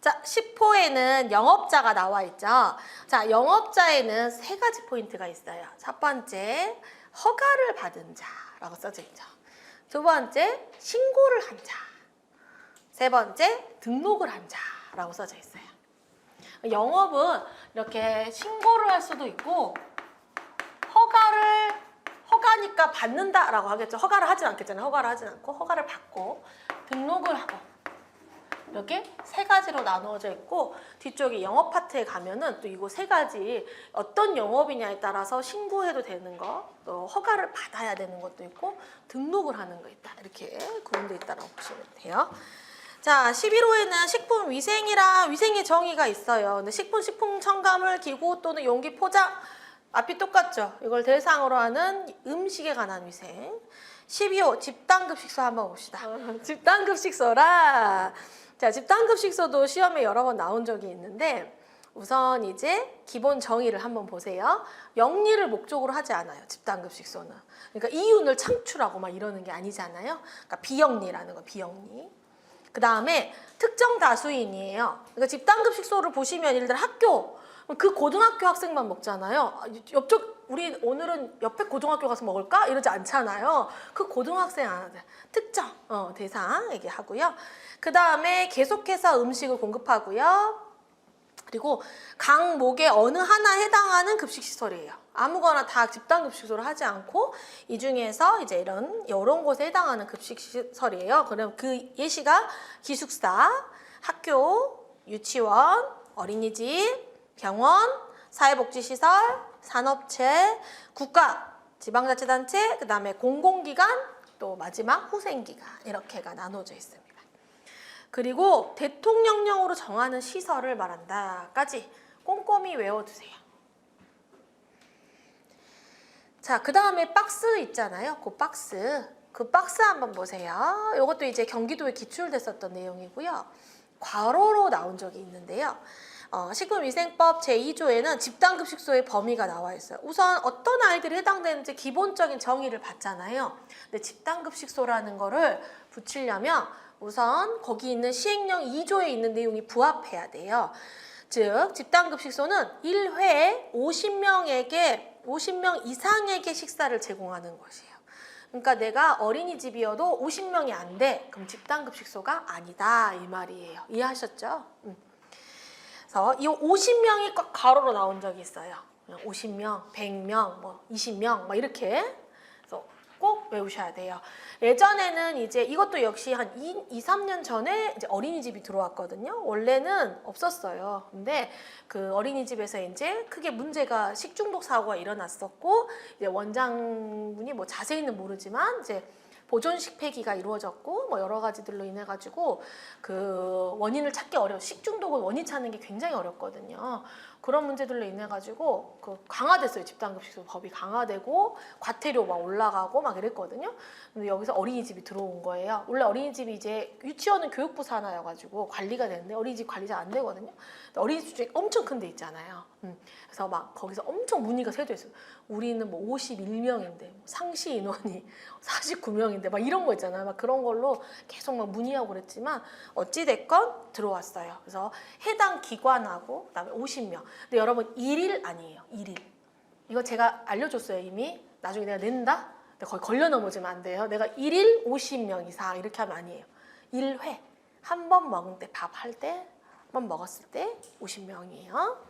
자, 10호에는 영업자가 나와 있죠. 자, 영업자에는 세 가지 포인트가 있어요. 첫 번째, 허가를 받은 자라고 써져 있죠. 두 번째, 신고를 한 자. 세 번째, 등록을 한 자라고 써져 있어요. 영업은 이렇게 신고를 할 수도 있고 허가니까 받는다라고 하겠죠. 허가를 하진 않겠잖아요. 허가를 하진 않고 허가를 받고 등록을 하고 이렇게 세 가지로 나누어져 있고 뒤쪽에 영업 파트에 가면은 또 이거 세 가지 어떤 영업이냐에 따라서 신고해도 되는 거, 또 허가를 받아야 되는 것도 있고 등록을 하는 거 있다. 이렇게 구분되어 있다고 보시면 돼요. 자, 11호에는 식품 위생이랑 위생의 정의가 있어요. 근데 식품 첨가물, 기구 또는 용기 포장 앞이 똑같죠. 이걸 대상으로 하는 음식에 관한 위생. 12호 집단급식소 한번 봅시다. 집단급식소라. 자, 집단급식소도 시험에 여러 번 나온 적이 있는데 우선 이제 기본 정의를 한번 보세요. 영리를 목적으로 하지 않아요. 집단급식소는. 그러니까 이윤을 창출하고 막 이러는 게 아니잖아요. 그러니까 비영리라는 거, 비영리. 그 다음에 특정 다수인이에요. 그러니까 집단급식소를 보시면 예를 들어 학교, 그 고등학교 학생만 먹잖아요. 우리 오늘은 옆에 고등학교 가서 먹을까? 이러지 않잖아요. 그 고등학생 특정 대상 얘기하고요. 그 다음에 계속해서 음식을 공급하고요. 그리고 각 목의 어느 하나에 해당하는 급식시설이에요. 아무거나 다 집단급식소를 하지 않고 이 중에서 이제 이런 곳에 해당하는 급식시설이에요. 그럼 그 예시가 기숙사, 학교, 유치원, 어린이집, 병원, 사회복지시설, 산업체, 국가, 지방자치단체, 그 다음에 공공기관, 또 마지막 후생기관 이렇게가 나눠져 있습니다. 그리고 대통령령으로 정하는 시설을 말한다까지 꼼꼼히 외워두세요. 자, 그 다음에 박스 있잖아요. 그 박스 한번 보세요. 이것도 이제 경기도에 기출됐었던 내용이고요. 괄호로 나온 적이 있는데요. 식품위생법 제2조에는 집단급식소의 범위가 나와 있어요. 우선 어떤 아이들이 해당되는지 기본적인 정의를 받잖아요. 근데 집단급식소라는 거를 붙이려면 우선 거기 있는 시행령 2조에 있는 내용이 부합해야 돼요. 즉 집단급식소는 1회에 50명 이상에게 식사를 제공하는 것이에요. 그러니까 내가 어린이집이어도 50명이 안 돼. 그럼 집단급식소가 아니다 이 말이에요. 이해하셨죠? 그래서 이 50명이 꼭 가로로 나온 적이 있어요. 50명, 100명, 뭐 20명 막 이렇게. 그래서 꼭 외우셔야 돼요. 예전에는 이제 이것도 역시 한 2, 3년 전에 이제 어린이집이 들어왔거든요. 원래는 없었어요. 근데 그 어린이집에서 이제 크게 문제가 식중독 사고가 일어났었고 이제 원장분이 뭐 자세히는 모르지만 이제 보존식 폐기가 이루어졌고 뭐 여러 가지들로 인해 가지고 그 원인을 찾기 식중독은 원인 찾는 게 굉장히 어렵거든요. 그런 문제들로 인해 가지고 그 강화됐어요. 집단급식소 법이 강화되고 과태료 막 올라가고 막 이랬거든요. 근데 여기서 어린이집이 들어온 거예요. 원래 어린이집이 이제 유치원은 교육부 산하여 가지고 관리가 되는데 어린이집 관리 잘 안 되거든요. 근데 어린이집 중에 엄청 큰 데 있잖아요. 그래서 막 거기서 엄청 문의가 새도 있어요. 우리는 뭐 51명인데 상시 인원이 49명인데 막 이런 거 있잖아요. 막 그런 걸로 계속 막 문의하고 그랬지만 어찌됐건 들어왔어요. 그래서 해당 기관하고 그다음에 50명. 근데 여러분 1일 아니에요. 1일. 이거 제가 알려줬어요 이미. 나중에 내가 낸다? 근데 거의 걸려 넘어지면 안 돼요. 내가 1일 50명 이상 이렇게 하면 아니에요. 1회. 한 번 먹을 때 밥 할 때 한 번 먹었을 때 50명이에요.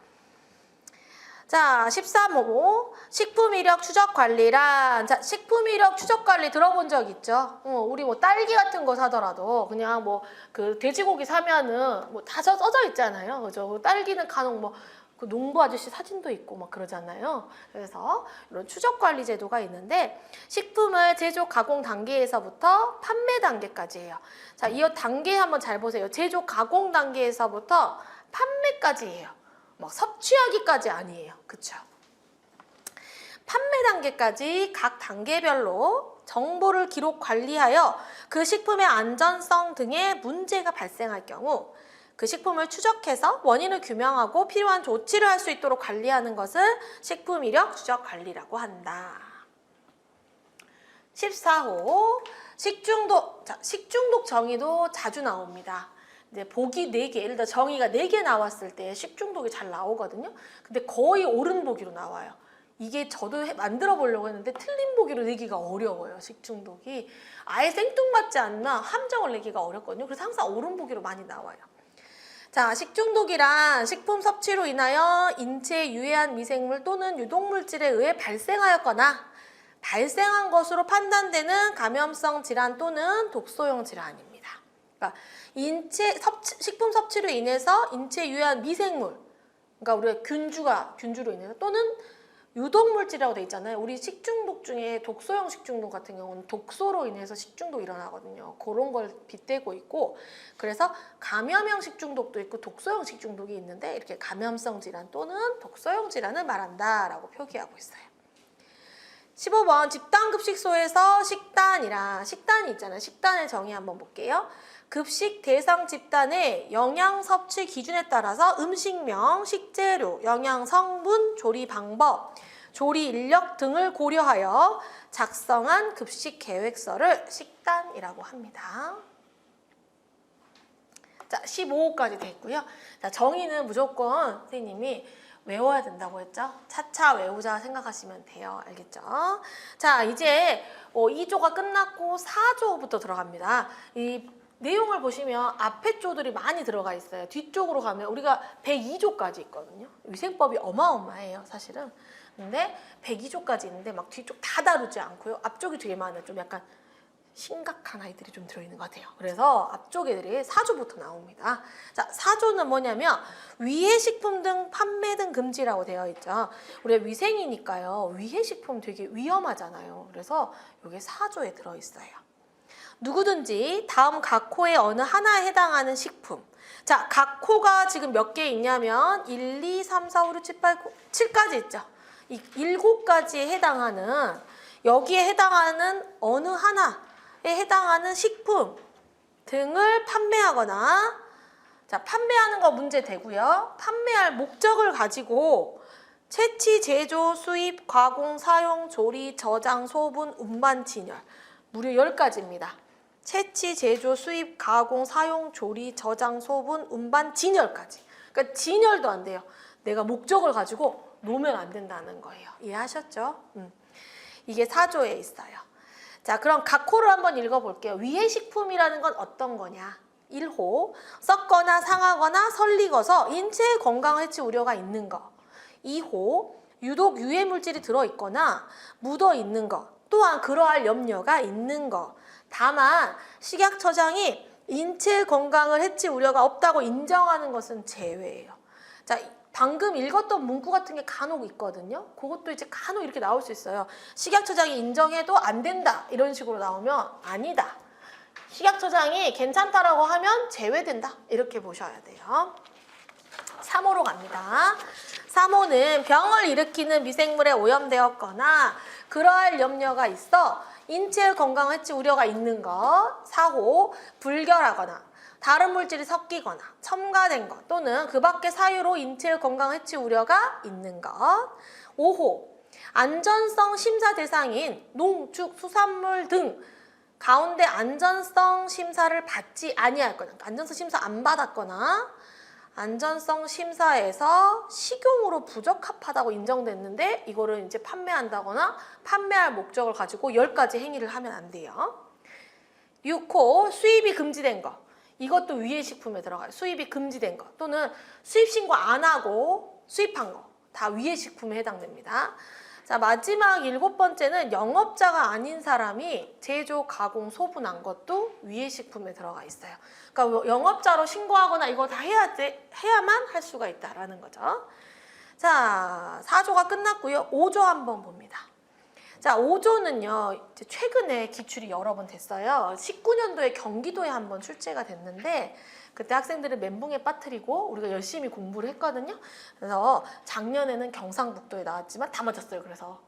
자, 13호 식품이력 추적관리란. 자, 식품이력 추적관리 들어본 적 있죠? 우리 뭐 딸기 같은 거 사더라도 그냥 뭐 그 돼지고기 사면은 뭐 다 써져 있잖아요. 그죠? 딸기는 간혹 뭐 그 농부 아저씨 사진도 있고 막 그러잖아요. 그래서 이런 추적관리 제도가 있는데 식품을 제조 가공 단계에서부터 판매 단계까지예요. 자, 이 단계 한번 잘 보세요. 제조 가공 단계에서부터 판매까지예요. 막 섭취하기까지 아니에요. 그쵸? 판매 단계까지 각 단계별로 정보를 기록 관리하여 그 식품의 안전성 등의 문제가 발생할 경우 그 식품을 추적해서 원인을 규명하고 필요한 조치를 할 수 있도록 관리하는 것을 식품이력 추적 관리라고 한다. 14호 식중독. 자, 식중독 정의도 자주 나옵니다. 이제 보기 4개, 예를 들어 정의가 4개 나왔을 때 식중독이 잘 나오거든요. 근데 거의 옳은 보기로 나와요. 이게 저도 만들어 보려고 했는데 틀린 보기로 내기가 어려워요. 식중독이 아예 생뚱맞지 않나 함정을 내기가 어렵거든요. 그래서 항상 옳은 보기로 많이 나와요. 자, 식중독이란 식품 섭취로 인하여 인체에 유해한 미생물 또는 유독물질에 의해 발생하였거나 발생한 것으로 판단되는 감염성 질환 또는 독소형 질환입니다. 그러니까 식품 섭취로 인해서 인체에 유해한 미생물, 그러니까 우리가 균주로 인해서 또는 유독물질이라고 돼 있잖아요. 우리 식중독 중에 독소형 식중독 같은 경우는 독소로 인해서 식중독이 일어나거든요. 그런 걸 빗대고 있고, 그래서 감염형 식중독도 있고 독소형 식중독이 있는데 이렇게 감염성 질환 또는 독소형 질환을 말한다라고 표기하고 있어요. 15번 집단급식소에서 식단이 있잖아요. 식단의 정의 한번 볼게요. 급식 대상 집단의 영양 섭취 기준에 따라서 음식명, 식재료, 영양 성분, 조리 방법, 조리 인력 등을 고려하여 작성한 급식 계획서를 식단이라고 합니다. 자, 15호까지 됐고요. 자, 정의는 무조건 선생님이 외워야 된다고 했죠? 차차 외우자 생각하시면 돼요. 알겠죠? 자, 이제 2조가 끝났고 4조부터 들어갑니다. 이 내용을 보시면 앞에 조들이 많이 들어가 있어요. 뒤쪽으로 가면 우리가 102조까지 있거든요. 위생법이 어마어마해요, 사실은. 근데 102조까지 있는데 막 뒤쪽 다 다루지 않고요. 앞쪽이 되게 많아요. 좀 약간 심각한 아이들이 좀 들어있는 것 같아요. 그래서 앞쪽 애들이 4조부터 나옵니다. 자, 4조는 뭐냐면 위해식품 등 판매 등 금지라고 되어 있죠. 우리가 위생이니까요. 위해식품 되게 위험하잖아요. 그래서 이게 4조에 들어있어요. 누구든지 다음 각 호의 어느 하나에 해당하는 식품. 자, 각 호가 지금 몇 개 있냐면 1, 2, 3, 4, 5, 6, 7, 8, 9, 7까지 있죠. 이 7가지에 해당하는, 여기에 해당하는 어느 하나에 해당하는 식품 등을 판매하거나, 자, 판매하는 거 문제 되고요. 판매할 목적을 가지고 채취, 제조, 수입, 가공, 사용, 조리, 저장, 소분, 운반, 진열. 무려 10가지입니다. 채취, 제조, 수입, 가공, 사용, 조리, 저장, 소분, 운반, 진열까지. 그러니까 진열도 안 돼요. 내가 목적을 가지고 놓으면 안 된다는 거예요. 이해하셨죠? 이게 4조에 있어요. 자, 그럼 각 호를 한번 읽어볼게요. 위해식품이라는 건 어떤 거냐? 1호, 썩거나 상하거나 설리거서 인체에 건강 해치 우려가 있는 거. 2호, 유독 유해 물질이 들어있거나 묻어 있는 거. 또한 그러할 염려가 있는 거. 다만 식약처장이 인체 건강을 해치 우려가 없다고 인정하는 것은 제외예요. 자, 방금 읽었던 문구 같은 게 간혹 있거든요. 그것도 이제 간혹 이렇게 나올 수 있어요. 식약처장이 인정해도 안 된다 이런 식으로 나오면 아니다. 식약처장이 괜찮다라고 하면 제외된다. 이렇게 보셔야 돼요. 3호로 갑니다. 3호는 병을 일으키는 미생물에 오염되었거나 그러할 염려가 있어 인체 건강 해치 우려가 있는 것. 4호, 불결하거나 다른 물질이 섞이거나 첨가된 것 또는 그 밖의 사유로 인체 건강 해치 우려가 있는 것. 5호, 안전성 심사 대상인 농축 수산물 등 가운데 안전성 심사를 받지 아니할 거나 안전성 심사 안 받았거나 안전성 심사에서 식용으로 부적합하다고 인정됐는데 이거를 이제 판매한다거나 판매할 목적을 가지고 10가지 행위를 하면 안 돼요. 6호, 수입이 금지된 거. 이것도 위해식품에 들어가요. 수입이 금지된 거 또는 수입 신고 안 하고 수입한 거 다 위해식품에 해당됩니다. 자, 마지막 7번째는 영업자가 아닌 사람이 제조, 가공, 소분한 것도 위해식품에 들어가 있어요. 그러니까 영업자로 신고하거나 이거 다 해야만 할 수가 있다라는 거죠. 자, 4조가 끝났고요. 5조 한번 봅니다. 자, 5조는요, 이제 최근에 기출이 여러 번 됐어요. 19년도에 경기도에 한번 출제가 됐는데, 그때 학생들을 멘붕에 빠뜨리고 우리가 열심히 공부를 했거든요. 그래서 작년에는 경상북도에 나왔지만 다 맞았어요. 그래서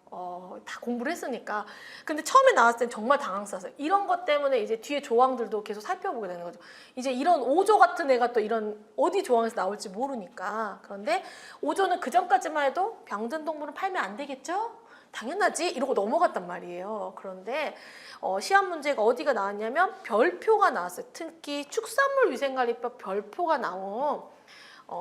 다 공부를 했으니까. 근데 처음에 나왔을 땐 정말 당황스러웠어요. 이런 것 때문에 이제 뒤에 조항들도 계속 살펴보게 되는 거죠. 이제 이런 5조 같은 애가 또 이런 어디 조항에서 나올지 모르니까. 그런데 5조는 그 전까지만 해도 병든 동물은 팔면 안 되겠죠? 당연하지 이러고 넘어갔단 말이에요. 그런데 시험 문제가 어디가 나왔냐면 별표가 나왔어요. 특히 축산물위생관리법 별표가 나온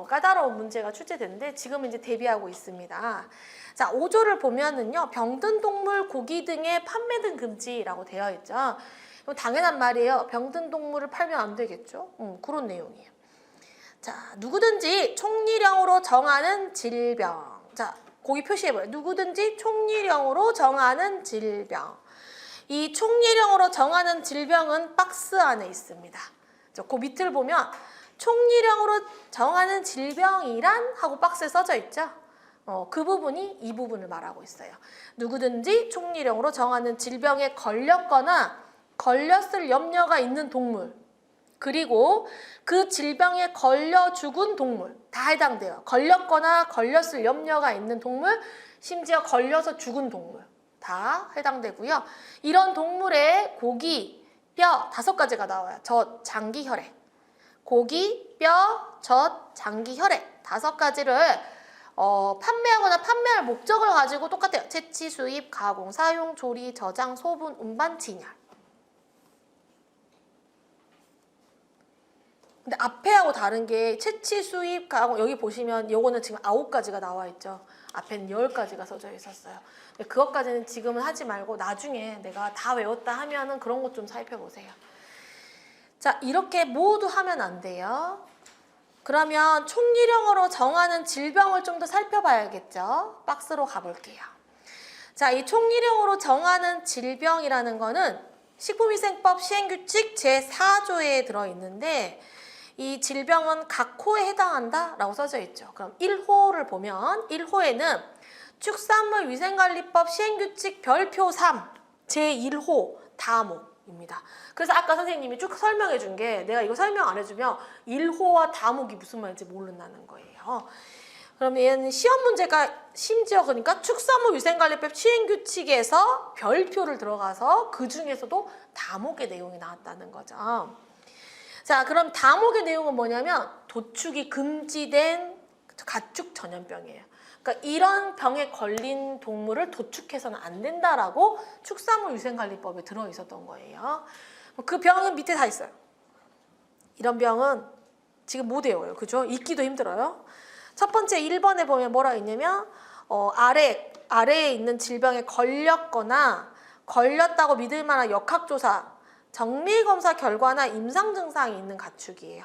까다로운 문제가 출제됐는데 지금 이제 대비하고 있습니다. 자, 5조를 보면은요, 병든 동물, 고기 등의 판매 등 금지라고 되어 있죠. 이거 당연한 말이에요. 병든 동물을 팔면 안 되겠죠. 그런 내용이에요. 자, 누구든지 총리령으로 정하는 질병. 자, 거기 표시해봐요. 누구든지 총리령으로 정하는 질병. 이 총리령으로 정하는 질병은 박스 안에 있습니다. 그 밑을 보면 총리령으로 정하는 질병이란 하고 박스에 써져 있죠. 그 부분이 이 부분을 말하고 있어요. 누구든지 총리령으로 정하는 질병에 걸렸거나 걸렸을 염려가 있는 동물, 그리고 그 질병에 걸려 죽은 동물 다 해당돼요. 걸렸거나 걸렸을 염려가 있는 동물, 심지어 걸려서 죽은 동물 다 해당되고요. 이런 동물의 고기, 뼈 5가지가 나와요. 젖, 장기, 혈액. 고기, 뼈, 젖, 장기, 혈액 5가지를 판매하거나 판매할 목적을 가지고 똑같아요. 채취, 수입, 가공, 사용, 조리, 저장, 소분, 운반, 진열. 근데 앞에하고 다른 게 채취, 수입, 가공, 여기 보시면 요거는 지금 9가지가 나와 있죠. 앞에는 10가지가 써져 있었어요. 근데 그것까지는 지금은 하지 말고 나중에 내가 다 외웠다 하면은 그런 것 좀 살펴보세요. 자, 이렇게 모두 하면 안 돼요. 그러면 총리령으로 정하는 질병을 좀 더 살펴봐야겠죠. 박스로 가볼게요. 자, 이 총리령으로 정하는 질병이라는 거는 식품위생법 시행규칙 제4조에 들어있는데 이 질병은 각 호에 해당한다 라고 써져 있죠. 그럼 1호를 보면 1호에는 축산물위생관리법 시행규칙 별표 3 제1호 다목입니다. 그래서 아까 선생님이 쭉 설명해 준 게 내가 이거 설명 안 해주면 1호와 다목이 무슨 말인지 모른다는 거예요. 그러면 시험 문제가 심지어 그러니까 축산물위생관리법 시행규칙에서 별표를 들어가서 그 중에서도 다목의 내용이 나왔다는 거죠. 자, 그럼 다목의 내용은 뭐냐면 도축이 금지된 가축 전염병이에요. 그러니까 이런 병에 걸린 동물을 도축해서는 안 된다라고 축산물위생관리법에 들어있었던 거예요. 그 병은 밑에 다 있어요. 이런 병은 지금 못 외워요. 그죠? 읽기도 힘들어요. 첫 번째 1번에 보면 뭐라 있냐면 아래에 있는 질병에 걸렸거나 걸렸다고 믿을 만한 역학조사, 정밀검사 결과나 임상 증상이 있는 가축이에요.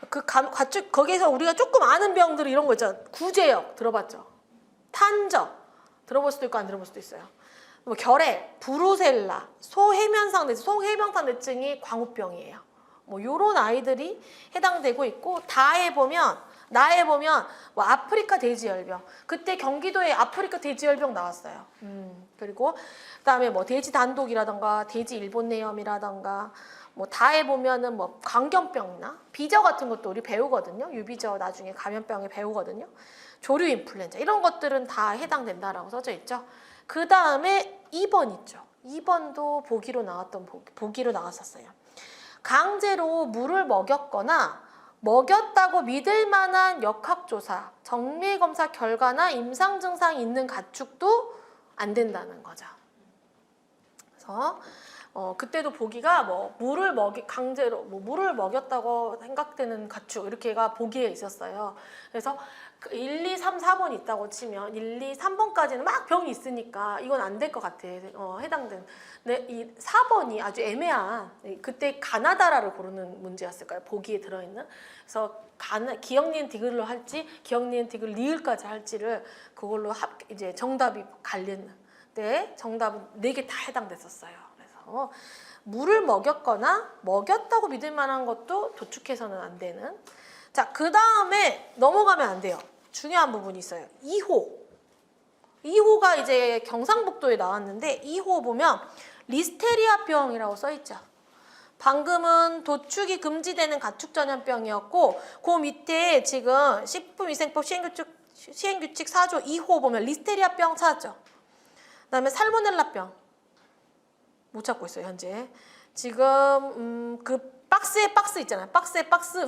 그 가축 거기에서 우리가 조금 아는 병들 이런 거 있잖아요. 구제역 들어봤죠? 탄저 들어볼 수도 있고 안 들어볼 수도 있어요. 뭐 결핵, 브루셀라, 소해면상뇌증이 광우병이에요. 뭐 요런 아이들이 해당되고 있고 나에 보면 뭐 아프리카 돼지열병. 그때 경기도에 아프리카 돼지열병 나왔어요. 그리고 그다음에 뭐 돼지 단독이라던가 돼지 일본내염이라던가 뭐 다에 보면은 뭐 광견병이나 비저 같은 것도 우리 배우거든요. 유비저 나중에 감염병에 배우거든요. 조류 인플루엔자 이런 것들은 다 해당된다라고 써져 있죠. 그 다음에 2번 있죠. 2번도 보기로 나왔었어요. 강제로 물을 먹였거나 먹였다고 믿을 만한 역학조사, 정밀검사 결과나 임상 증상이 있는 가축도 안 된다는 거죠. 그래서 그때도 보기가 뭐 강제로 물을 먹였다고 생각되는 가축 이렇게가 보기에 있었어요. 그래서 1, 2, 3, 4번 있다고 치면 1, 2, 3번까지는 막 병이 있으니까 이건 안 될 것 같아. 해당된. 근데 이 4번이 아주 애매한 그때 가나다라를 고르는 문제였을 거예요. 보기에 들어있는. 그래서 기역 니은 디귿로 할지 기역 니은 디귿 리을까지 할지를 그걸로 이제 정답이 갈리는. 네, 정답은 4개 다 해당됐었어요. 그래서 물을 먹였거나 먹였다고 믿을 만한 것도 도축해서는 안 되는. 자, 그 다음에 넘어가면 안 돼요. 중요한 부분이 있어요. 2호. 2호가 이제 경상북도에 나왔는데 2호 보면 리스테리아병이라고 써있죠. 방금은 도축이 금지되는 가축 전염병이었고 그 밑에 지금 식품위생법 시행규칙 4조 2호 보면 리스테리아병 찾았죠. 그 다음에 살모넬라병 못 찾고 있어요 현재. 지금 그 박스 있잖아요. 박스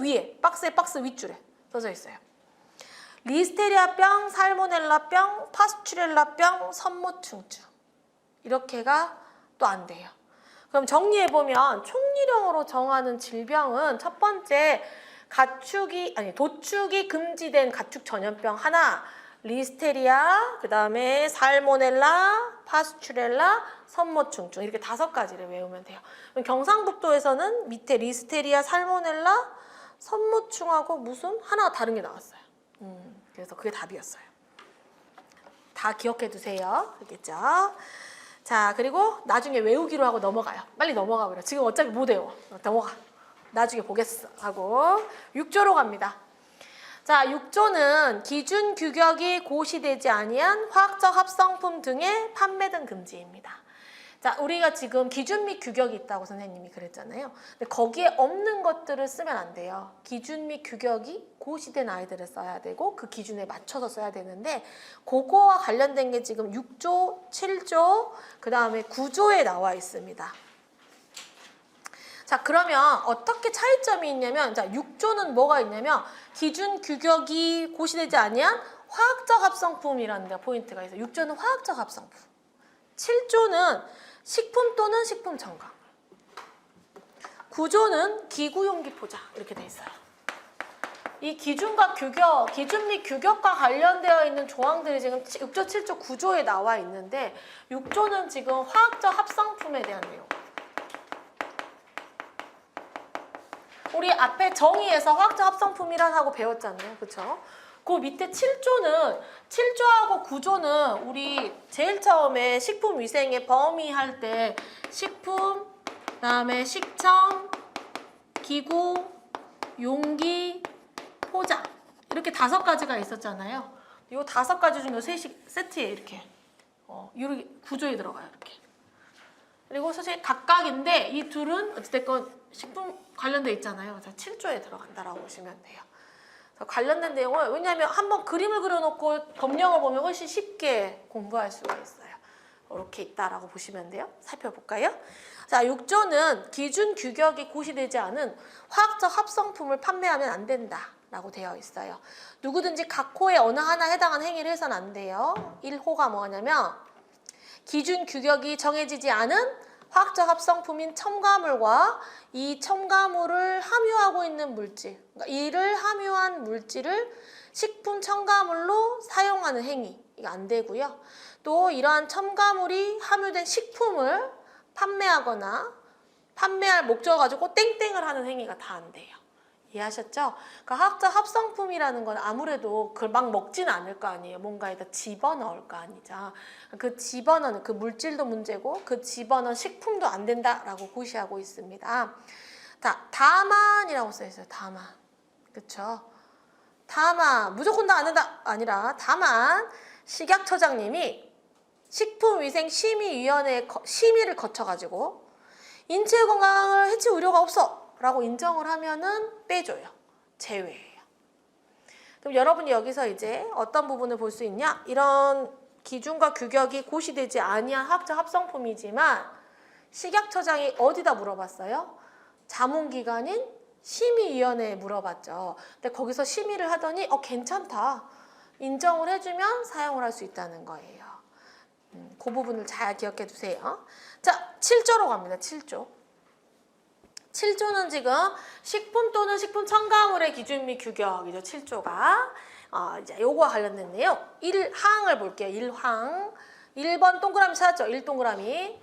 위에 박스 윗줄에 써져 있어요. 리스테리아병, 살모넬라병, 파스츄렐라병, 선모충증. 이렇게가 또 안 돼요. 그럼 정리해보면 총리령으로 정하는 질병은 첫 번째 도축이 금지된 가축 전염병 하나, 리스테리아, 그 다음에 살모넬라, 파스츄렐라, 선모충증 이렇게 5가지를 외우면 돼요. 그럼 경상북도에서는 밑에 리스테리아, 살모넬라, 선모충하고 무슨 하나가 다른 게 나왔어요. 그래서 그게 답이었어요. 다 기억해 두세요. 알겠죠? 자, 그리고 나중에 외우기로 하고 넘어가요. 빨리 넘어가 버려. 지금 어차피 못 외워. 넘어가. 나중에 보겠어. 하고 6조로 갑니다. 자, 6조는 기준 규격이 고시되지 아니한 화학적 합성품 등의 판매 등 금지입니다. 자, 우리가 지금 기준 및 규격이 있다고 선생님이 그랬잖아요. 근데 거기에 없는 것들을 쓰면 안 돼요. 기준 및 규격이 고시된 아이들을 써야 되고 그 기준에 맞춰서 써야 되는데 그거와 관련된 게 지금 6조, 7조, 그 다음에 9조에 나와 있습니다. 자, 그러면 어떻게 차이점이 있냐면 자, 6조는 뭐가 있냐면 기준 규격이 고시되지 아니한 화학적 합성품이라는 데가 포인트가 있어요. 6조는 화학적 합성품. 7조는 식품 또는 식품 첨가. 9조는 기구용기 포장 이렇게 돼 있어요. 이 기준과 규격, 기준 및 규격과 관련되어 있는 조항들이 지금 6조, 7조, 9조에 나와 있는데 6조는 지금 화학적 합성품에 대한 내용. 우리 앞에 정의에서 화학적 합성품이란 하고 배웠잖아요. 그렇죠? 그 밑에 7조하고 9조는 우리 제일 처음에 식품위생의 범위 할 때 식품, 그다음에 식청, 기구, 용기, 포장 이렇게 5가지가 있었잖아요. 이 5가지 중 요 셋이 세트에 이렇게 구조에 들어가요. 이렇게. 그리고 사실 각각인데 이 둘은 어찌됐건 식품 관련돼 있잖아요. 그래서 7조에 들어간다라고 보시면 돼요. 관련된 내용을 왜냐하면 한번 그림을 그려놓고 법령을 보면 훨씬 쉽게 공부할 수가 있어요. 이렇게 있다라고 보시면 돼요. 살펴볼까요? 자, 6조는 기준 규격이 고시되지 않은 화학적 합성품을 판매하면 안 된다라고 되어 있어요. 누구든지 각 호에 어느 하나에 해당하는 행위를 해서는 안 돼요. 1호가 뭐냐면 기준 규격이 정해지지 않은 화학적 합성품인 첨가물과 이 첨가물을 함유하고 있는 물질, 그러니까 이를 함유한 물질을 식품 첨가물로 사용하는 행위, 이거 안 되고요. 또 이러한 첨가물이 함유된 식품을 판매하거나 판매할 목적을 가지고 땡땡을 하는 행위가 다 안 돼요. 이해하셨죠? 그러니까 화학적 합성품이라는 건 아무래도 그걸 막 먹지는 않을 거 아니에요. 뭔가에다 집어넣을 거 아니죠. 그 집어넣는 그 물질도 문제고 그 집어넣은 식품도 안 된다라고 고시하고 있습니다. 자, 다만이라고 써 있어요. 다만. 그렇죠? 다만 무조건 다 안 된다 아니라 다만 식약처장님이 식품위생심의위원회의 심의를 거쳐가지고 인체 건강을 해칠 우려가 없어 라고 인정을 하면은 빼줘요. 제외예요. 그럼 여러분이 여기서 이제 어떤 부분을 볼 수 있냐? 이런 기준과 규격이 고시되지 아니한 화학적 합성품이지만 식약처장이 어디다 물어봤어요? 자문기관인 심의위원회에 물어봤죠. 근데 거기서 심의를 하더니 괜찮다. 인정을 해주면 사용을 할 수 있다는 거예요. 그 부분을 잘 기억해 두세요. 자, 7조로 갑니다. 7조. 7조는 지금 식품 또는 식품 첨가물의 기준 및 규격이죠. 7조가. 이제 요거와 관련된 내용. 1항을 볼게요. 1항. 1번 동그라미 찾았죠? 1동그라미.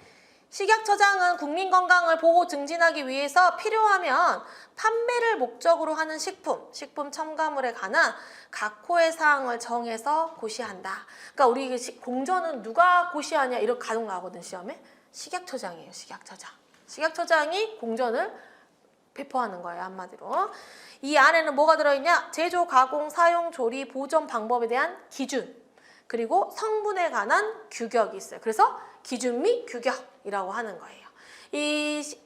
식약처장은 국민 건강을 보호 증진하기 위해서 필요하면 판매를 목적으로 하는 식품, 식품 첨가물에 관한 각 호의 사항을 정해서 고시한다. 그러니까 우리 공전은 누가 고시하냐 이렇게 간혹 나거든 시험에. 식약처장이에요. 식약처장. 식약처장이 공전을 배포하는 거예요. 한마디로. 이 안에는 뭐가 들어있냐? 제조, 가공, 사용, 조리, 보존 방법에 대한 기준 그리고 성분에 관한 규격이 있어요. 그래서 기준 및 규격이라고 하는 거예요.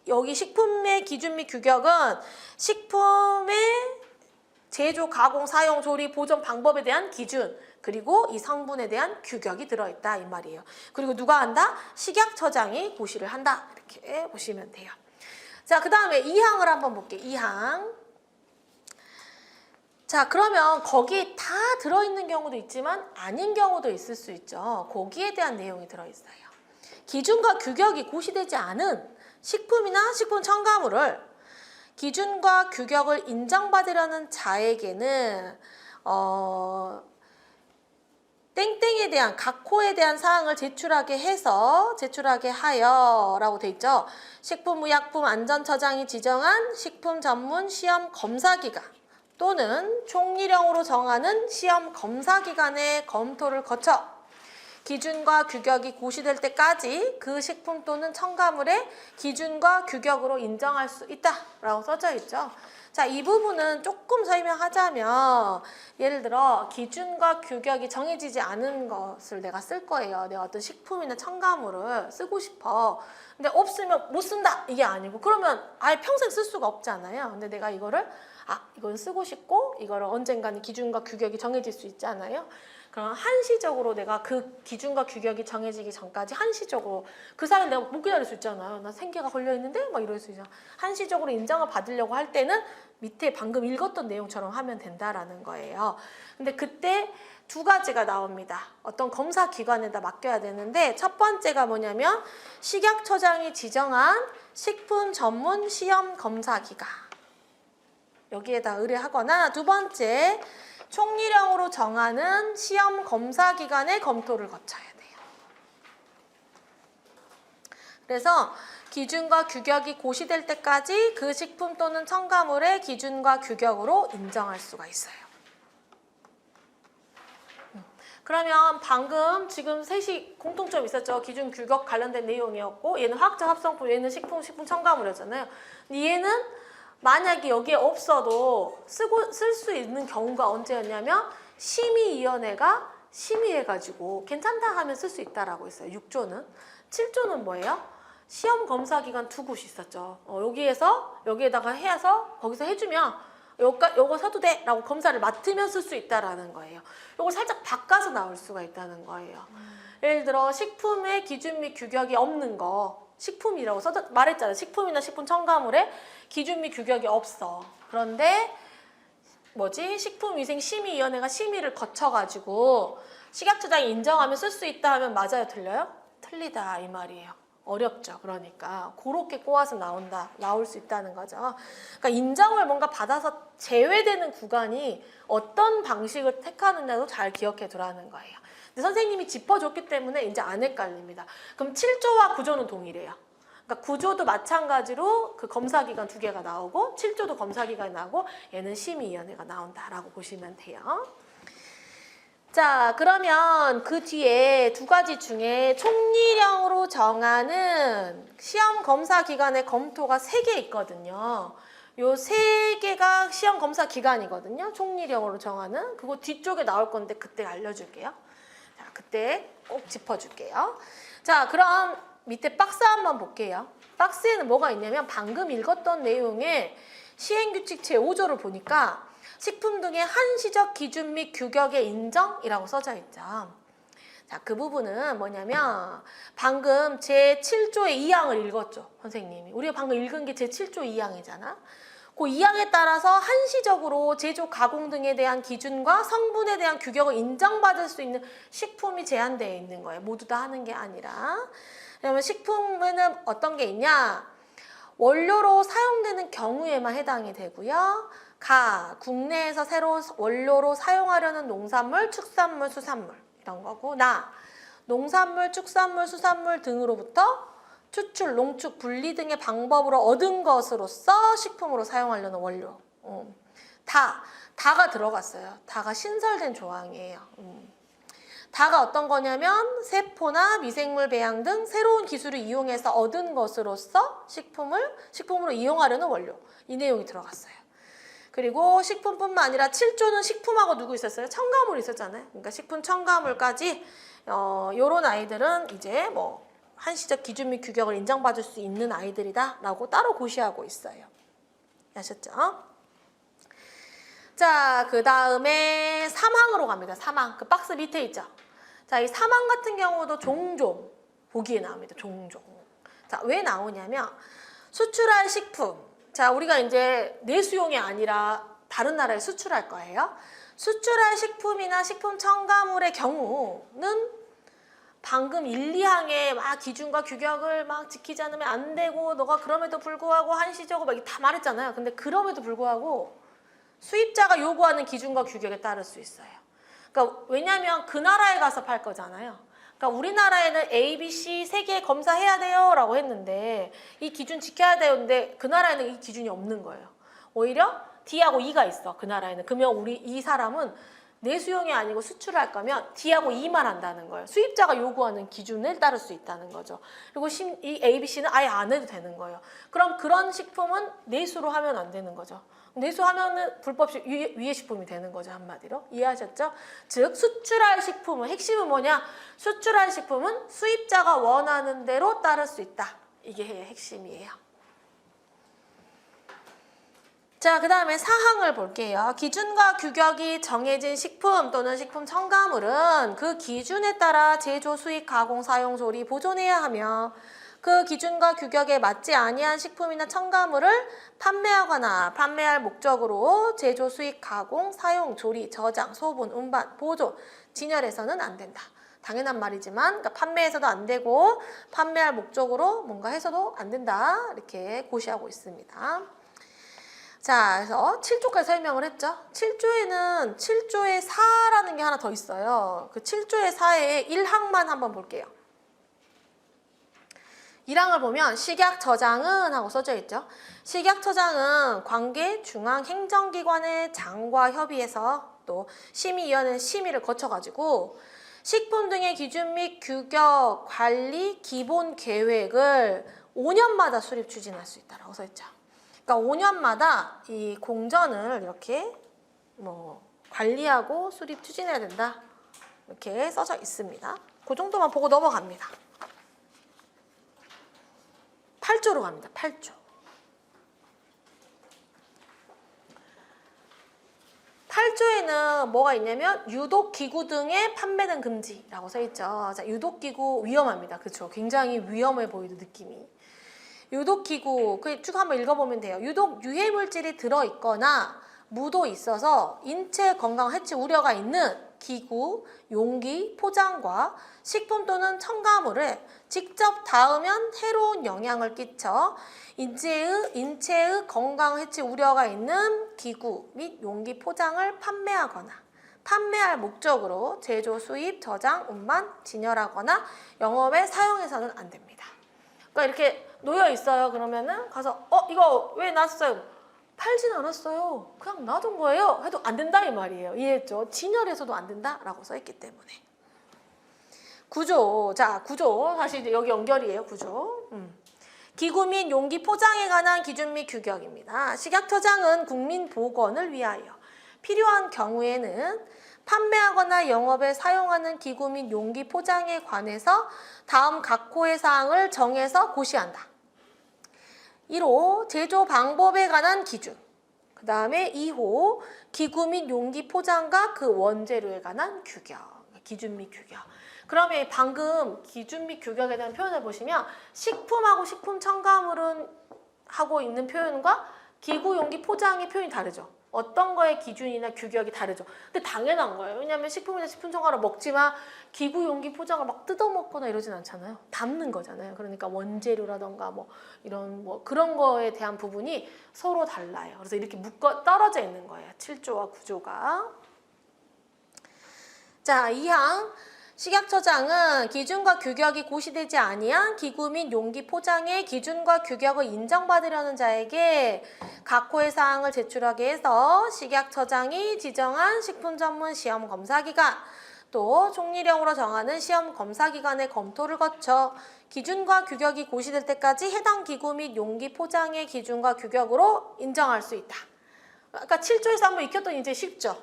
여기 식품의 기준 및 규격은 식품의 제조, 가공, 사용, 조리, 보존 방법에 대한 기준 그리고 이 성분에 대한 규격이 들어있다 이 말이에요. 그리고 누가 한다? 식약처장이 고시를 한다. 이렇게 보시면 돼요. 자, 그 다음에 2항을 한번 볼게요. 2항. 자, 그러면 거기 다 들어있는 경우도 있지만 아닌 경우도 있을 수 있죠. 거기에 대한 내용이 들어있어요. 기준과 규격이 고시되지 않은 식품이나 식품 첨가물을 기준과 규격을 인정받으려는 자에게는 땡땡에 대한 각호에 대한 사항을 제출하게 하여 라고 돼 있죠. 식품의약품안전처장이 지정한 식품 전문 시험 검사기관 또는 총리령으로 정하는 시험 검사기관의 검토를 거쳐 기준과 규격이 고시될 때까지 그 식품 또는 첨가물의 기준과 규격으로 인정할 수 있다라고 써져 있죠. 자, 이 부분은 조금 설명하자면 예를 들어 기준과 규격이 정해지지 않은 것을 내가 쓸 거예요. 내가 어떤 식품이나 첨가물을 쓰고 싶어. 근데 없으면 못 쓴다 이게 아니고 그러면 아예 평생 쓸 수가 없잖아요. 근데 내가 이거를 이건 쓰고 싶고 이거를 언젠가는 기준과 규격이 정해질 수 있잖아요. 그럼 한시적으로 내가 그 기준과 규격이 정해지기 전까지 한시적으로 그 사이에 내가 못 기다릴 수 있잖아요. 나 생계가 걸려있는데 막 이럴 수 있잖아. 한시적으로 인정을 받으려고 할 때는 밑에 방금 읽었던 내용처럼 하면 된다라는 거예요. 근데 그때 두 가지가 나옵니다. 어떤 검사 기관에다 맡겨야 되는데 첫 번째가 뭐냐면 식약처장이 지정한 식품 전문 시험 검사 기관 여기에다 의뢰하거나 두 번째 총리령으로 정하는 시험 검사 기관의 검토를 거쳐야 돼요. 그래서 기준과 규격이 고시될 때까지 그 식품 또는 첨가물의 기준과 규격으로 인정할 수가 있어요. 그러면 방금 지금 셋이 공통점 있었죠. 기준 규격 관련된 내용이었고 얘는 화학적 합성품, 얘는 식품 첨가물이었잖아요. 얘는 만약에 여기에 없어도 쓸 수 있는 경우가 언제였냐면 심의위원회가 심의해가지고 괜찮다 하면 쓸 수 있다라고 했어요. 6조는. 7조는 뭐예요? 시험 검사 기관 두 곳이 있었죠. 여기에다가 해서 거기서 해주면 요거 써도 돼 라고 검사를 맡으면 쓸 수 있다라는 거예요. 요걸 살짝 바꿔서 나올 수가 있다는 거예요. 예를 들어 식품의 기준 및 규격이 없는 거 식품이라고 말했잖아요. 식품이나 식품 첨가물에 기준 및 규격이 없어. 그런데 식품위생심의위원회가 심의를 거쳐가지고 식약처장이 인정하면 쓸 수 있다 하면 맞아요? 틀려요? 틀리다 이 말이에요. 어렵죠. 그러니까 그렇게 꼬아서 나올 수 있다는 거죠. 그러니까 인정을 뭔가 받아서 제외되는 구간이 어떤 방식을 택하느냐도 잘 기억해 두라는 거예요. 근데 선생님이 짚어줬기 때문에 이제 안 헷갈립니다. 그럼 7조와 9조는 동일해요. 그러니까 9조도 마찬가지로 그 검사기관 두 개가 나오고 7조도 검사기관이 나오고 얘는 심의위원회가 나온다라고 보시면 돼요. 자, 그러면 그 뒤에 두 가지 중에 총리령으로 정하는 시험 검사 기관의 검토가 3개 있거든요. 요 3개가 시험 검사 기관이거든요. 총리령으로 정하는. 그거 뒤쪽에 나올 건데 그때 알려줄게요. 자, 그때 꼭 짚어줄게요. 자, 그럼 밑에 박스 한번 볼게요. 박스에는 뭐가 있냐면 방금 읽었던 내용에 시행규칙 제5조를 보니까 식품 등의 한시적 기준 및 규격의 인정이라고 써져 있죠. 자, 그 부분은 뭐냐면 방금 제7조의 2항을 읽었죠, 선생님이. 우리가 방금 읽은 게 제7조 2항이잖아. 그 2항에 따라서 한시적으로 제조, 가공 등에 대한 기준과 성분에 대한 규격을 인정받을 수 있는 식품이 제한되어 있는 거예요. 모두 다 하는 게 아니라. 그러면 식품에는 어떤 게 있냐? 원료로 사용되는 경우에만 해당이 되고요. 국내에서 새로운 원료로 사용하려는 농산물, 축산물, 수산물 이런 거고 농산물, 축산물, 수산물 등으로부터 추출, 농축, 분리 등의 방법으로 얻은 것으로서 식품으로 사용하려는 원료. 다가 들어갔어요. 다가 신설된 조항이에요. 다가 어떤 거냐면 세포나 미생물 배양 등 새로운 기술을 이용해서 얻은 것으로서 식품으로 이용하려는 원료. 이 내용이 들어갔어요. 그리고 식품뿐만 아니라 7조는 식품하고 누구 있었어요? 첨가물이 있었잖아요. 그러니까 식품 첨가물까지 요런 아이들은 이제 한시적 기준 및 규격을 인정받을 수 있는 아이들이다라고 따로 고시하고 있어요. 아셨죠? 자, 그 다음에 3항으로 갑니다. 3항. 그 박스 밑에 있죠? 자, 이 3항 같은 경우도 종종 보기에 나옵니다. 종종. 자, 왜 나오냐면 수출할 식품. 자, 우리가 이제 내수용이 아니라 다른 나라에 수출할 거예요. 수출할 식품이나 식품 첨가물의 경우는 방금 1, 2항에 막 기준과 규격을 막 지키지 않으면 안 되고 너가 그럼에도 불구하고 한시적으로 막 다 말했잖아요. 근데 그럼에도 불구하고 수입자가 요구하는 기준과 규격에 따를 수 있어요. 그러니까 왜냐하면 그 나라에 가서 팔 거잖아요. 그러니까 우리나라에는 A, B, C 3개 검사해야 돼요 라고 했는데 이 기준 지켜야 되는데 그 나라에는 이 기준이 없는 거예요. 오히려 D하고 E가 있어. 그 나라에는. 그러면 우리 이 사람은 내수용이 아니고 수출할 거면 D하고 E만 한다는 거예요. 수입자가 요구하는 기준을 따를 수 있다는 거죠. 그리고 이 A, B, C는 아예 안 해도 되는 거예요. 그럼 그런 식품은 내수로 하면 안 되는 거죠. 내수하면은 불법 위해 식품이 되는 거죠. 한마디로. 이해하셨죠? 즉 수출할 식품은 핵심은 뭐냐? 수출할 식품은 수입자가 원하는 대로 따를 수 있다. 이게 핵심이에요. 자, 그 다음에 사항을 볼게요. 기준과 규격이 정해진 식품 또는 식품 첨가물은 그 기준에 따라 제조, 수입, 가공, 사용, 조리, 보존해야 하며 그 기준과 규격에 맞지 아니한 식품이나 첨가물을 판매하거나 판매할 목적으로 제조, 수입, 가공, 사용, 조리, 저장, 소분, 운반, 보존, 진열해서는 안 된다. 당연한 말이지만 그러니까 판매해서도 안 되고 판매할 목적으로 뭔가 해서도 안 된다. 이렇게 고시하고 있습니다. 자, 그래서 7조까지 설명을 했죠. 7조에는 7조의 4라는 게 하나 더 있어요. 그 7조의 4의 1항만 한번 볼게요. 1항을 보면 식약 저장은 하고 써져 있죠. 식약 저장은 관계 중앙 행정기관의 장과 협의해서 또 심의위원회는 심의를 거쳐가지고 식품 등의 기준 및 규격 관리 기본 계획을 5년마다 수립 추진할 수 있다라고 써 있죠. 그러니까 5년마다 이 공전을 이렇게 관리하고 수립 추진해야 된다. 이렇게 써져 있습니다. 그 정도만 보고 넘어갑니다. 8조로 갑니다. 8조. 8조에는 뭐가 있냐면 유독기구 등의 판매는 금지라고 써 있죠. 자, 유독기구 위험합니다. 그렇죠? 굉장히 위험해 보이는 느낌이. 유독기구, 쭉 한번 읽어보면 돼요. 유독 유해물질이 들어있거나 무도 있어서 인체 건강 해치 우려가 있는 기구, 용기, 포장과 식품 또는 첨가물을 직접 닿으면 해로운 영향을 끼쳐 인체의 건강 해치 우려가 있는 기구 및 용기, 포장을 판매하거나 판매할 목적으로 제조, 수입, 저장, 운반, 진열하거나 영업에 사용해서는 안 됩니다. 그러니까 이렇게 놓여 있어요. 그러면은 가서 이거 왜 놨어요? 팔진 않았어요. 그냥 놔둔 거예요. 해도 안 된다 이 말이에요. 이해했죠? 진열해서도 안 된다라고 써있기 때문에. 구조. 자, 구조. 다시 이제 여기 연결이에요. 구조. 기구 및 용기 포장에 관한 기준 및 규격입니다. 식약처장은 국민 보건을 위하여 필요한 경우에는 판매하거나 영업에 사용하는 기구 및 용기 포장에 관해서 다음 각 호의 사항을 정해서 고시한다. 1호 제조 방법에 관한 기준. 그 다음에 2호 기구 및 용기 포장과 그 원재료에 관한 규격. 기준 및 규격. 그러면 방금 기준 및 규격에 대한 표현을 보시면 식품하고 식품 첨가물은 하고 있는 표현과 기구, 용기, 포장의 표현이 다르죠. 어떤 거의 기준이나 규격이 다르죠. 근데 당연한 거예요. 왜냐하면 식품이나 식품 첨가를 먹지만 기구, 용기, 포장을 막 뜯어먹거나 이러진 않잖아요. 담는 거잖아요. 그러니까 원재료라던가 이런 그런 거에 대한 부분이 서로 달라요. 그래서 이렇게 떨어져 있는 거예요. 7조와 9조가. 자, 2항. 식약처장은 기준과 규격이 고시되지 아니한 기구 및 용기 포장의 기준과 규격을 인정받으려는 자에게 각 호의 사항을 제출하게 해서 식약처장이 지정한 식품 전문 시험 검사기관 또 총리령으로 정하는 시험 검사기관의 검토를 거쳐 기준과 규격이 고시될 때까지 해당 기구 및 용기 포장의 기준과 규격으로 인정할 수 있다. 아까 7조에서 한번 익혔더니 이제 쉽죠?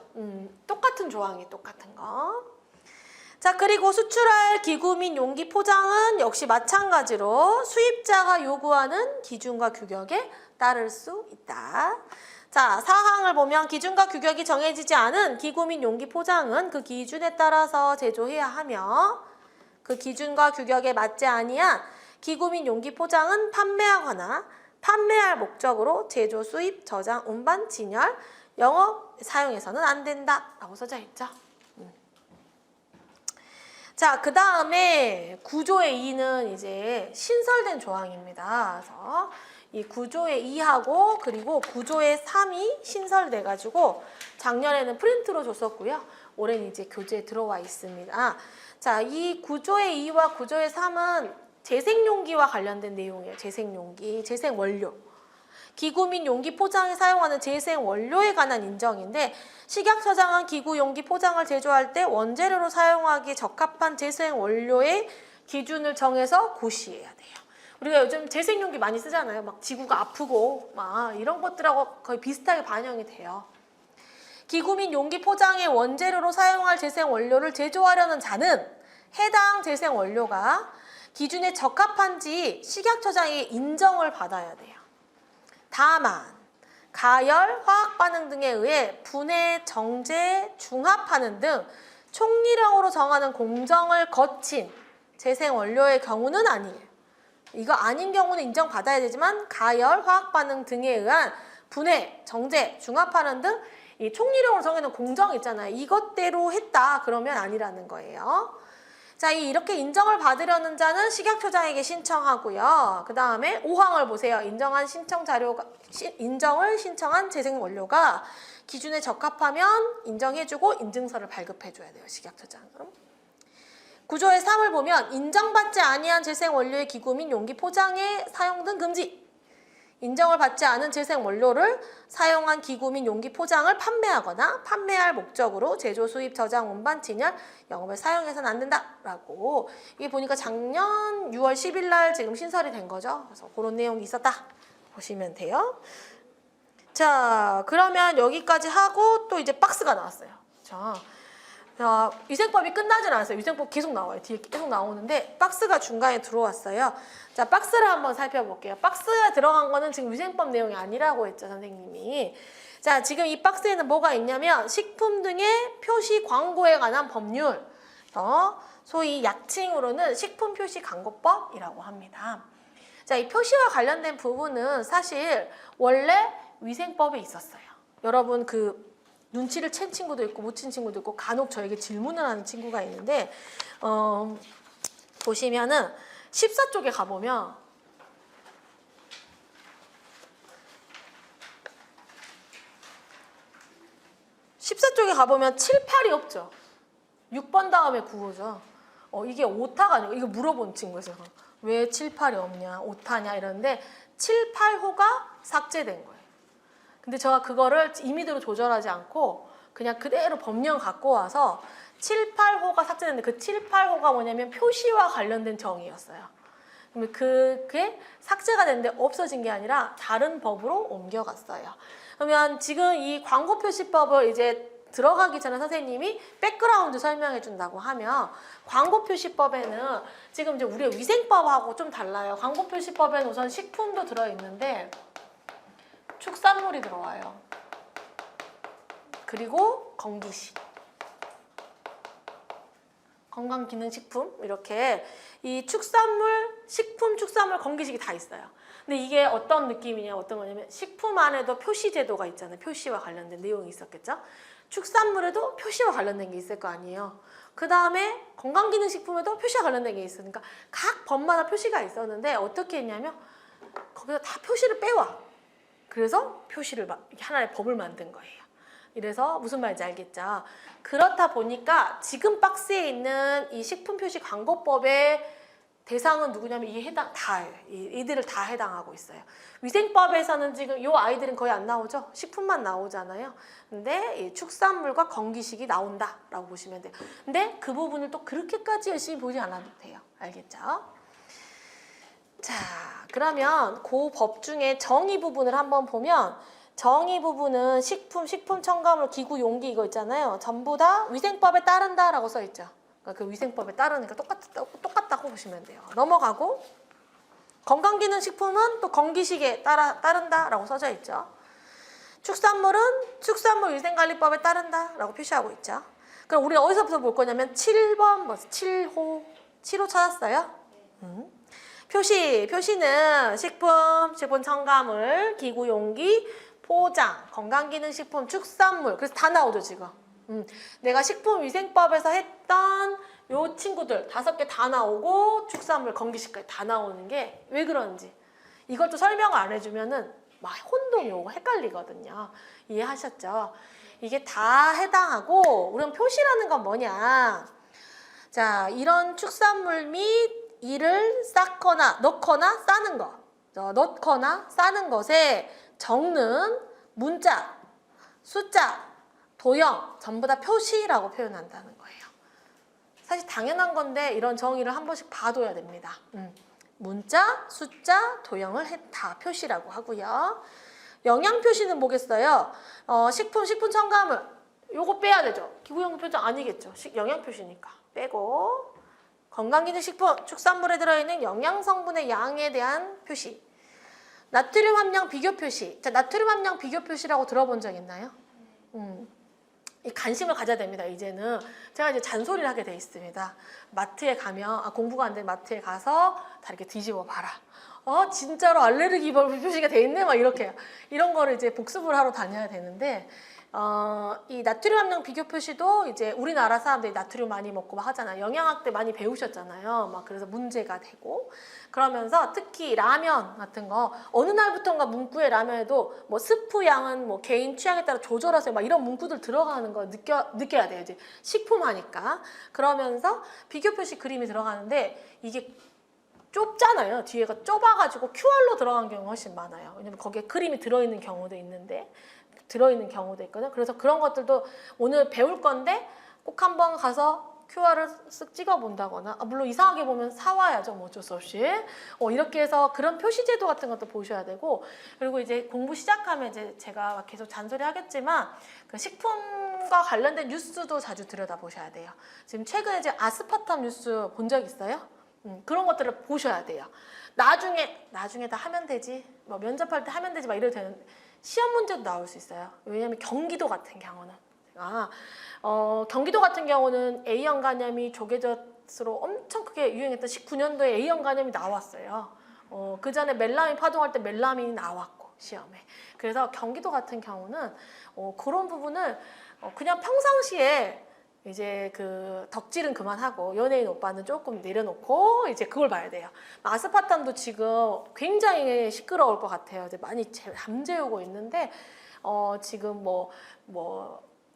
똑같은 조항이 똑같은 거. 자, 그리고 수출할 기구 및 용기 포장은 역시 마찬가지로 수입자가 요구하는 기준과 규격에 따를 수 있다. 자, 사항을 보면 기준과 규격이 정해지지 않은 기구 및 용기 포장은 그 기준에 따라서 제조해야 하며 그 기준과 규격에 맞지 아니한 기구 및 용기 포장은 판매하거나 판매할 목적으로 제조, 수입, 저장, 운반, 진열, 영업 사용해서는 안 된다 라고 써져 있죠. 자, 그 다음에 구조의 2는 이제 신설된 조항입니다. 그래서 이 구조의 2하고 그리고 구조의 3이 신설돼가지고 작년에는 프린트로 줬었고요. 올해는 이제 교재에 들어와 있습니다. 자, 이 구조의 2와 구조의 3은 재생용기와 관련된 내용이에요. 재생용기, 재생원료. 기구 및 용기 포장에 사용하는 재생원료에 관한 인정인데 식약처장은 기구 용기 포장을 제조할 때 원재료로 사용하기에 적합한 재생원료의 기준을 정해서 고시해야 돼요. 우리가 요즘 재생용기 많이 쓰잖아요. 막 지구가 아프고 막 이런 것들하고 거의 비슷하게 반영이 돼요. 기구 및 용기 포장의 원재료로 사용할 재생원료를 제조하려는 자는 해당 재생원료가 기준에 적합한지 식약처장에게 인정을 받아야 돼요. 다만 가열, 화학반응 등에 의해 분해, 정제, 중합하는 등 총리령으로 정하는 공정을 거친 재생원료의 경우는 아니에요. 이거 아닌 경우는 인정받아야 되지만 가열, 화학반응 등에 의한 분해, 정제, 중합하는 등 이 총리령으로 정해놓은 공정 있잖아요. 이것대로 했다 그러면 아니라는 거예요. 자, 이렇게 인정을 받으려는 자는 식약처장에게 신청하고요. 그 다음에 5항을 보세요. 인정을 신청한 재생원료가 기준에 적합하면 인정해주고 인증서를 발급해줘야 돼요. 식약처장은. 구조의 3을 보면 인정받지 아니한 재생원료의 기구 및 용기 포장에 사용 등 금지. 인정을 받지 않은 재생원료를 사용한 기구 및 용기 포장을 판매하거나 판매할 목적으로 제조, 수입, 저장, 운반, 진열, 영업에 사용해서는 안 된다라고. 이게 보니까 작년 6월 10일 날 지금 신설이 된 거죠. 그래서 그런 내용이 있었다 보시면 돼요. 자, 그러면 여기까지 하고 또 이제 박스가 나왔어요. 자, 위생법이 끝나진 않았어요. 위생법 계속 나와요. 뒤에 계속 나오는데 박스가 중간에 들어왔어요. 자, 박스를 한번 살펴볼게요. 박스에 들어간 거는 지금 위생법 내용이 아니라고 했죠, 선생님이. 자, 지금 이 박스에는 뭐가 있냐면 식품 등의 표시 광고에 관한 법률, 소위 약칭으로는 식품표시광고법이라고 합니다. 자, 이 표시와 관련된 부분은 사실 원래 위생법에 있었어요. 여러분 눈치를 챈 친구도 있고 못 챈 친구도 있고 간혹 저에게 질문을 하는 친구가 있는데 보시면은 14쪽에 가보면 가보면 7, 8이 없죠. 6번 다음에 9호죠. 이게 오타가 아니고 이거 물어본 친구에서 왜 7, 8이 없냐 오타냐 이러는데 7, 8호가 삭제된 거예요. 근데 제가 그거를 임의대로 조절하지 않고 그냥 그대로 법령 갖고 와서 7, 8호가 삭제됐는데 그 7, 8호가 뭐냐면 표시와 관련된 정의였어요. 그러면 그게 삭제가 됐는데 없어진 게 아니라 다른 법으로 옮겨갔어요. 그러면 지금 이 광고표시법을 이제 들어가기 전에 선생님이 백그라운드 설명해 준다고 하면 광고표시법에는 지금 이제 우리가 위생법하고 좀 달라요. 광고표시법에는 우선 식품도 들어있는데 축산물이 들어와요. 그리고 건기식, 건강기능식품 이렇게 이 축산물, 식품, 축산물, 건기식이 다 있어요. 근데 이게 어떤 느낌이냐, 어떤 거냐면 식품 안에도 표시 제도가 있잖아요. 표시와 관련된 내용이 있었겠죠. 축산물에도 표시와 관련된 게 있을 거 아니에요. 그 다음에 건강기능식품에도 표시와 관련된 게 있으니까 각 법마다 표시가 있었는데 어떻게 했냐면 거기서 다 표시를 빼와. 그래서 표시를 하나의 법을 만든 거예요. 이래서 무슨 말인지 알겠죠? 그렇다 보니까 지금 박스에 있는 이 식품표시 광고법의 대상은 누구냐면 이들을 다 해당하고 있어요. 위생법에서는 지금 이 아이들은 거의 안 나오죠? 식품만 나오잖아요. 근데 이 축산물과 건기식이 나온다라고 보시면 돼요. 근데 그 부분을 또 그렇게까지 열심히 보지 않아도 돼요. 알겠죠? 자, 그러면 그 법 중에 정의 부분을 한번 보면 정의 부분은 식품, 식품 첨가물, 기구, 용기 이거 있잖아요. 전부 다 위생법에 따른다라고 써 있죠. 그러니까 그 위생법에 따르니까 똑같다고 보시면 돼요. 넘어가고 건강기능식품은 또 건기식에 따른다라고 써져 있죠. 축산물은 축산물 위생관리법에 따른다라고 표시하고 있죠. 그럼 우리가 어디서부터 볼 거냐면 7번, 7호 찾았어요? 표시는 식품, 식품 첨가물, 기구, 용기, 포장, 건강기능식품, 축산물. 그래서 다 나오죠, 지금. 내가 식품위생법에서 했던 요 친구들 5개 다 나오고 축산물, 건기식까지 다 나오는 게 왜 그런지 이걸 또 설명을 안 해주면은 막 혼동이 오고 헷갈리거든요. 이해하셨죠? 이게 다 해당하고 우리는 표시라는 건 뭐냐? 자, 이런 축산물 및 이를 쌓거나 넣거나 싸는 것, 넣거나 싸는 것에 적는 문자, 숫자, 도형 전부 다 표시라고 표현한다는 거예요. 사실 당연한 건데 이런 정의를 한 번씩 봐둬야 됩니다. 문자, 숫자, 도형을 다 표시라고 하고요. 영양 표시는 뭐겠어요? 식품 첨가물 요거 빼야 되죠. 기구용품 표정 아니겠죠. 영양 표시니까 빼고 건강기능식품, 축산물에 들어있는 영양 성분의 양에 대한 표시. 나트륨 함량 비교 표시. 자, 나트륨 함량 비교 표시라고 들어본 적 있나요? 이 관심을 가져야 됩니다. 이제는 제가 이제 잔소리를 하게 돼 있습니다. 마트에 가면 공부가 안 된 마트에 가서 다 이렇게 뒤집어 봐라. 진짜로 알레르기 표시가 돼 있네, 막 이렇게 이런 거를 이제 복습을 하러 다녀야 되는데 이 나트륨 함량 비교 표시도 이제 우리나라 사람들이 나트륨 많이 먹고 막 하잖아요. 영양학 때 많이 배우셨잖아요. 막 그래서 문제가 되고 그러면서 특히 라면 같은 거 어느 날부터인가 문구에 라면에도 뭐 스프 양은 뭐 개인 취향에 따라 조절하세요. 막 이런 문구들 들어가는 거 느껴야 돼요. 이제 식품 하니까. 그러면서 비교 표시 그림이 들어가는데 이게 좁잖아요. 뒤에가 좁아가지고 QR로 들어간 경우가 훨씬 많아요. 왜냐면 거기에 그림이 들어있는 경우도 있는데 들어있는 경우도 있거든요. 그래서 그런 것들도 오늘 배울 건데 꼭 한번 가서 QR을 쓱 찍어 본다거나 물론 이상하게 보면 사와야죠. 뭐 어쩔 수 없이 이렇게 해서 그런 표시제도 같은 것도 보셔야 되고 그리고 이제 공부 시작하면 이제 제가 계속 잔소리 하겠지만 그 식품과 관련된 뉴스도 자주 들여다보셔야 돼요. 지금 최근에 이제 아스파탐 뉴스 본 적 있어요? 그런 것들을 보셔야 돼요. 나중에 다 하면 되지. 뭐 면접할 때 하면 되지. 막 이래도 되는데 시험 문제도 나올 수 있어요. 왜냐하면 경기도 같은 경우는 경기도 같은 경우는 A형 간염이 조개젖으로 엄청 크게 유행했던 19년도에 A형 간염이 나왔어요. 그 전에 멜라민 파동할 때 멜라민이 나왔고 시험에. 그래서 경기도 같은 경우는 그런 부분을 그냥 평상시에 이제 그 덕질은 그만하고 연예인 오빠는 조금 내려놓고 이제 그걸 봐야 돼요. 아스파탐도 지금 굉장히 시끄러울 것 같아요. 이제 많이 잠재우고 있는데 지금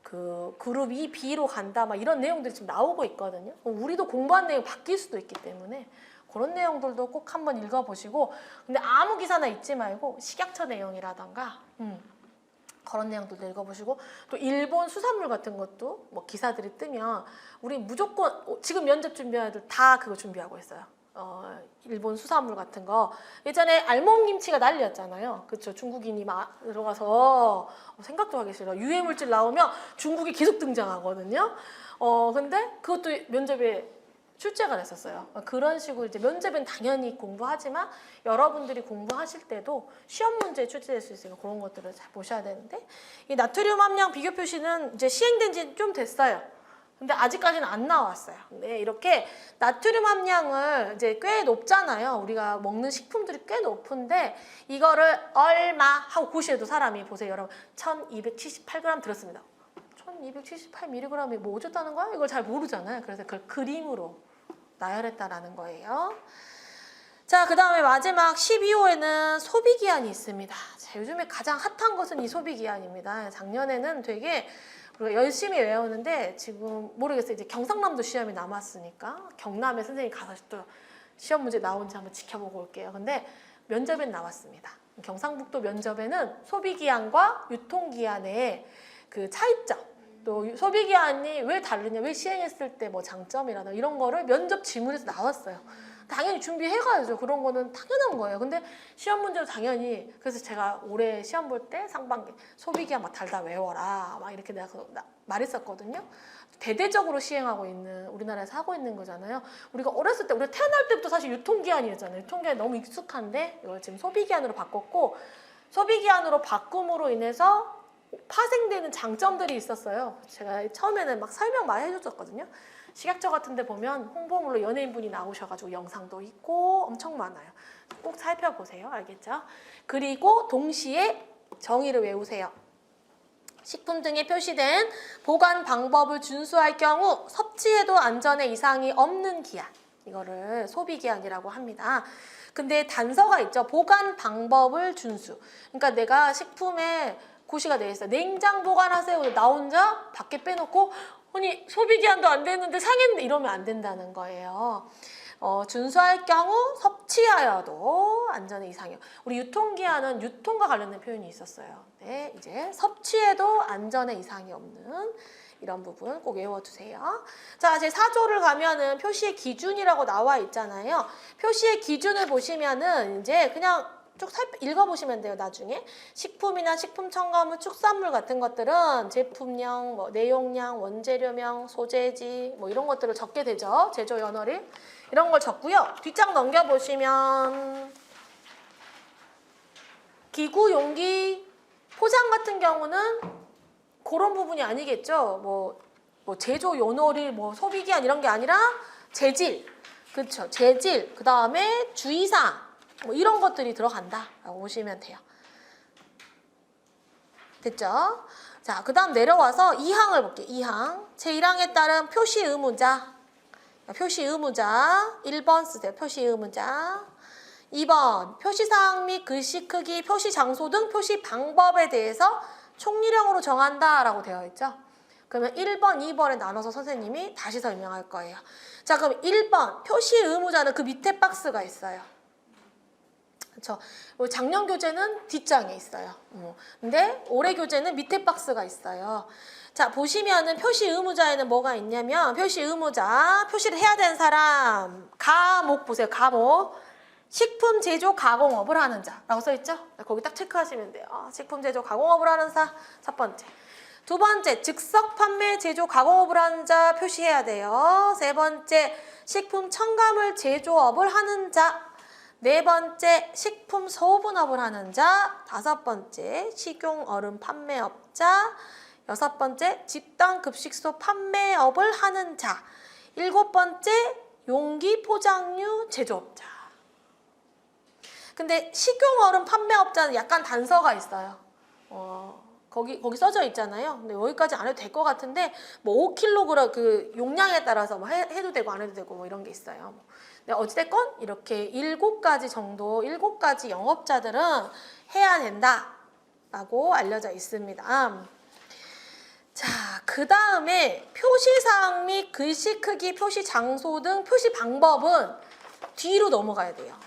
그 그룹 E, B로 간다 막 이런 내용들이 지금 나오고 있거든요. 우리도 공부한 내용 바뀔 수도 있기 때문에 그런 내용들도 꼭 한번 읽어보시고 근데 아무 기사나 읽지 말고 식약처 내용이라던가 그런 내용들도 읽어보시고 또 일본 수산물 같은 것도 뭐 기사들이 뜨면 우리 무조건 지금 면접 준비하는 애들 다 그거 준비하고 있어요. 일본 수산물 같은 거 예전에 알몸김치가 난리였잖아요. 그렇죠. 중국인이 막 들어가서 생각도 하기 싫어. 유해물질 나오면 중국이 계속 등장하거든요. 근데 그것도 면접에 출제가 됐었어요. 그런 식으로 이제 면접은 당연히 공부하지만 여러분들이 공부하실 때도 시험 문제에 출제될 수 있으니까 그런 것들을 잘 보셔야 되는데 이 나트륨 함량 비교 표시는 이제 시행된 지 좀 됐어요. 근데 아직까지는 안 나왔어요. 근데 이렇게 나트륨 함량을 이제 꽤 높잖아요. 우리가 먹는 식품들이 꽤 높은데 이거를 얼마 하고 고시해도 사람이 보세요. 여러분 1278g 들었습니다. 1278mg이 뭐 어쨌다는 거야? 이걸 잘 모르잖아요. 그래서 그걸 그림으로 나열했다라는 거예요. 자, 그 다음에 마지막 12호에는 소비기한이 있습니다. 자, 요즘에 가장 핫한 것은 이 소비기한입니다. 작년에는 되게 우리가 열심히 외우는데 지금 모르겠어요. 이제 경상남도 시험이 남았으니까 경남에 선생님이 가서 또 시험 문제 나온지 한번 지켜보고 올게요. 근데 면접엔 나왔습니다. 경상북도 면접에는 소비기한과 유통기한의 그 차이점 또 소비기한이 왜 다르냐, 왜 시행했을 때 뭐 장점이라든가 이런 거를 면접 지문에서 나왔어요. 당연히 준비해가야죠. 그런 거는 당연한 거예요. 근데 시험 문제도 당연히 그래서 제가 올해 시험 볼 때 상반기 소비기한 막 달다 외워라 막 이렇게 내가 말했었거든요. 대대적으로 시행하고 있는 우리나라에서 하고 있는 거잖아요. 우리가 어렸을 때 우리가 태어날 때부터 사실 유통기한이었잖아요. 유통기한이 너무 익숙한데 이걸 지금 소비기한으로 바꿨고 소비기한으로 바꿈으로 인해서 파생되는 장점들이 있었어요. 제가 처음에는 막 설명 많이 해줬었거든요. 식약처 같은 데 보면 홍보물로 연예인분이 나오셔가지고 영상도 있고 엄청 많아요. 꼭 살펴보세요. 알겠죠? 그리고 동시에 정의를 외우세요. 식품 등에 표시된 보관 방법을 준수할 경우 섭취에도 안전에 이상이 없는 기한. 이거를 소비기한이라고 합니다. 근데 단서가 있죠. 보관 방법을 준수. 그러니까 내가 식품에 고시가 되어 있어요. 냉장 보관하세요. 나 혼자 밖에 빼놓고 아니 소비기한도 안 됐는데 상했는데 이러면 안 된다는 거예요. 준수할 경우 섭취하여도 안전에 이상이요. 우리 유통기한은 유통과 관련된 표현이 있었어요. 네, 이제 섭취에도 안전에 이상이 없는 이런 부분 꼭 외워두세요. 자, 제 4조를 가면은 표시의 기준이라고 나와 있잖아요. 표시의 기준을 보시면은 이제 그냥 쭉 읽어보시면 돼요. 나중에 식품이나 식품 첨가물, 축산물 같은 것들은 제품명, 뭐 내용량, 원재료명, 소재지 뭐 이런 것들을 적게 되죠. 제조 연월일 이런 걸 적고요. 뒷장 넘겨보시면 기구, 용기, 포장 같은 경우는 그런 부분이 아니겠죠. 뭐 제조 연월일, 뭐 소비기한 이런 게 아니라 재질, 그렇죠. 재질, 그 다음에 주의사항 뭐 이런 것들이 들어간다라고 보시면 돼요. 됐죠? 자, 그 다음 내려와서 2항을 볼게요. 2항. 제1항에 따른 표시 의무자. 표시 의무자 1번 쓰세요. 표시 의무자. 2번 표시사항 및 글씨 크기, 표시 장소 등 표시 방법에 대해서 총리령으로 정한다라고 되어 있죠. 그러면 1번, 2번에 나눠서 선생님이 다시 설명할 거예요. 자, 그럼 1번 표시 의무자는 그 밑에 박스가 있어요. 그렇죠. 작년 교재는 뒷장에 있어요. 근데 올해 교재는 밑에 박스가 있어요. 자, 보시면은 표시 의무자에는 뭐가 있냐면 표시 의무자, 표시를 해야 되는 사람, 과목 보세요. 과목. 식품 제조 가공업을 하는 자라고 써 있죠? 거기 딱 체크하시면 돼요. 식품 제조 가공업을 하는 사, 첫 번째. 두 번째, 즉석 판매 제조 가공업을 하는 자 표시해야 돼요. 세 번째, 식품 첨가물 제조업을 하는 자. 네 번째, 식품 소분업을 하는 자. 다섯 번째, 식용 얼음 판매업자. 여섯 번째, 집단 급식소 판매업을 하는 자. 일곱 번째, 용기 포장류 제조업자. 근데 식용 얼음 판매업자는 약간 단서가 있어요. 거기 써져 있잖아요. 근데 여기까지 안 해도 될 것 같은데 뭐 5kg 그 용량에 따라서 뭐 해도 되고 안 해도 되고 뭐 이런 게 있어요. 근데 어찌됐건 이렇게 7가지 정도, 7가지 영업자들은 해야 된다라고 알려져 있습니다. 자, 그 다음에 표시사항 및 글씨 크기, 표시 장소 등 표시 방법은 뒤로 넘어가야 돼요.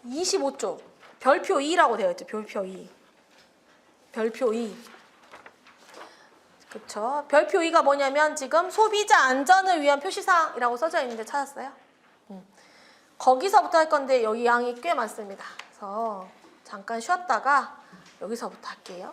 25쪽 별표 2라고 되어 있죠. 별표 2. 별표 2. 그렇죠. 별표 2가 뭐냐면 지금 소비자 안전을 위한 표시사항이라고 써져 있는데 찾았어요? 거기서부터 할 건데 여기 양이 꽤 많습니다. 그래서 잠깐 쉬었다가 여기서부터 할게요.